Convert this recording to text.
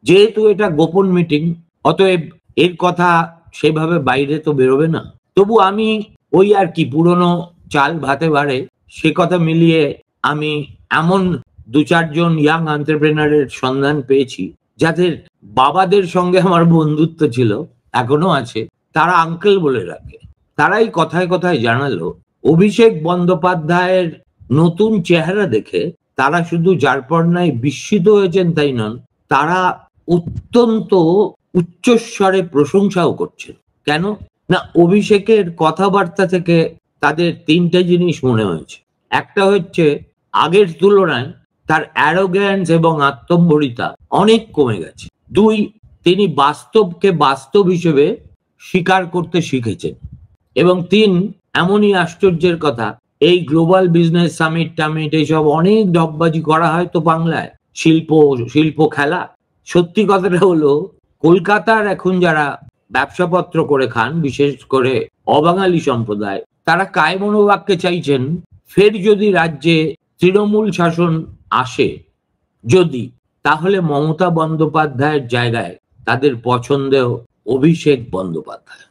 যেহেতু এটা গোপন মিটিং, অতএব এর কথা সেভাবে বাইরে তো বেরোবে না। তবু আমি ওই আর কি পুরনো চাল ভাতে বাড়ে সে কথা মিলিয়ে আমি এমন 2-4 জন ইয়াং এন্টারপ্রেনারের সন্ধান পেয়েছি যাদের বাবাদের সঙ্গে আমার বন্ধুত্ব ছিল, এখনো আছে। তারা আঙ্কেল বলে রাখে। তারাই কথায় কথায় জানালো অভিষেক বন্দ্যোপাধ্যায়ের নতুন চেহারা দেখে তারা শুধু যারপরনাই বিস্মিত হয়েছেন তাই নন, তারা অত্যন্ত উচ্চস্বরে প্রশংসাও করছেন। কেন না, অভিষেকের কথাবার্তা থেকে তাদের 3টে জিনিস মনে হয়েছে। একটা হচ্ছে আগের তুলনায় তার অ্যারোগ্যান্স এবং আত্মম্বরিতা অনেক কমে গেছে। 2, তিনি বাস্তবকে বাস্তব হিসেবে স্বীকার করতে শিখেছেন। এবং 3, এমনই আশ্চর্যের কথা, এই গ্লোবাল বিজনেস সামিট টামিট এইসব অনেক ঢপবাজি করা হয় তো বাংলায়, শিল্প খেলা। সত্যি কথাটা হলো কলকাতার এখন যারা ব্যবসাপত্র করে খান, বিশেষ করে অবাঙালি সম্প্রদায়, তারা কায় মনোবাক্যে চাইছেন ফের যদি রাজ্যে তৃণমূল শাসন আসে, তাহলে মমতা বন্দ্যোপাধ্যায়ের জায়গায় তাদের পছন্দেও অভিষেক বন্দ্যোপাধ্যায়।